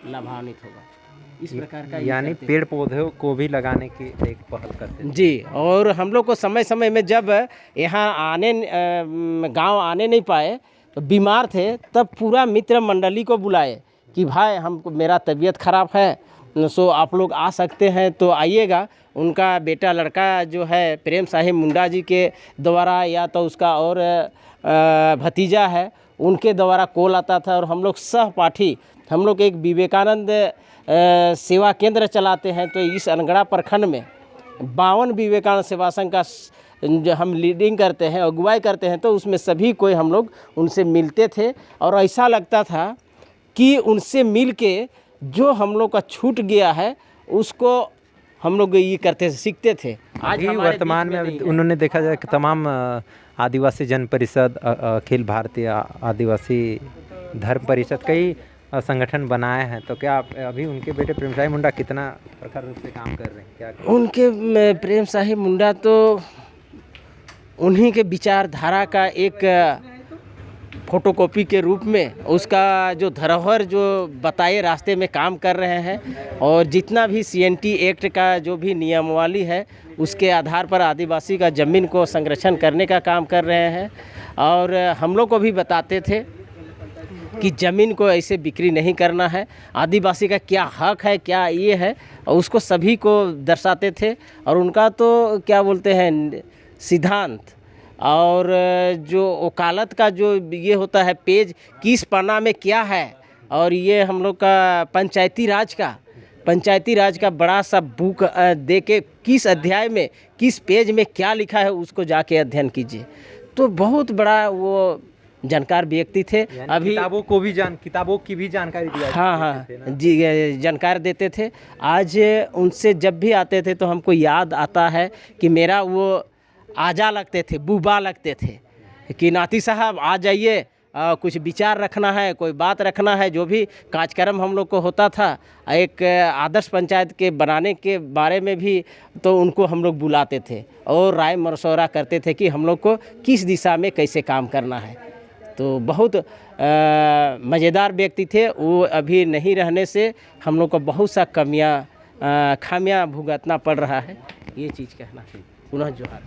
लाभान्वित होगा। इस प्रकार का यानी पेड़ पौधों को भी लगाने की एक पहल करते हैं जी। और हम लोग को समय समय में जब यहाँ गांव आने नहीं पाए तो बीमार थे, तब पूरा मित्र मंडली को बुलाए कि भाई हमको मेरा तबीयत ख़राब है, सो आप लोग आ सकते हैं तो आइएगा। उनका बेटा लड़का जो है प्रेम साहिब मुंडा जी के द्वारा या तो उसका और भतीजा है उनके द्वारा कॉल आता था, और हम लोग सहपाठी हम लोग एक विवेकानंद सेवा केंद्र चलाते हैं। तो इस अनगढ़ा प्रखंड में 52 विवेकानंद सेवा संघ का जो हम लीडिंग करते हैं, अगुवाई करते हैं, तो उसमें सभी कोई हम लोग उनसे मिलते थे और ऐसा लगता था कि उनसे मिल के जो हम लोग का छूट गया है उसको हम लोग ये करते सीखते थे। आज वर्तमान में उन्होंने देखा जाए कि तमाम आदिवासी जन परिषद, अखिल भारतीय आदिवासी धर्म परिषद कई संगठन बनाए हैं, तो क्या अभी उनके बेटे प्रेम साहिब मुंडा कितना प्रखर रूप से काम कर रहे हैं? क्या उनके प्रेम साहिब मुंडा तो उन्हीं के विचारधारा का एक फोटोकॉपी के रूप में उसका जो धरोहर जो बताए रास्ते में काम कर रहे हैं। और जितना भी CNT एक्ट का जो भी नियमावली है उसके आधार पर आदिवासी का ज़मीन को संरक्षण करने का काम कर रहे हैं। और हम लोग को भी बताते थे कि ज़मीन को ऐसे बिक्री नहीं करना है, आदिवासी का क्या हक है, क्या ये है, और उसको सभी को दर्शाते थे। और उनका तो क्या बोलते हैं सिद्धांत और जो वकालत का जो ये होता है पेज किस पन्ना में क्या है, और ये हम लोग का पंचायती राज का बड़ा सा बुक दे के किस अध्याय में किस पेज में क्या लिखा है उसको जाके अध्ययन कीजिए। तो बहुत बड़ा वो जानकार व्यक्ति थे। अभी किताबों की भी जानकारी दिया हाँ जी जानकार देते थे। आज उनसे जब भी आते थे तो हमको याद आता है कि मेरा वो आजा लगते थे, बूबा लगते थे कि नाती साहब आ जाइए, कुछ विचार रखना है, कोई बात रखना है। जो भी कार्यक्रम हम लोग को होता था एक आदर्श पंचायत के बनाने के बारे में भी, तो उनको हम लोग बुलाते थे और राय मशवरा करते थे कि हम लोग को किस दिशा में कैसे काम करना है। तो बहुत मज़ेदार व्यक्ति थे वो। अभी नहीं रहने से हम लोग को बहुत सा खामियां भुगतना पड़ रहा है। ये चीज़ कहना है। पुनः जोहार।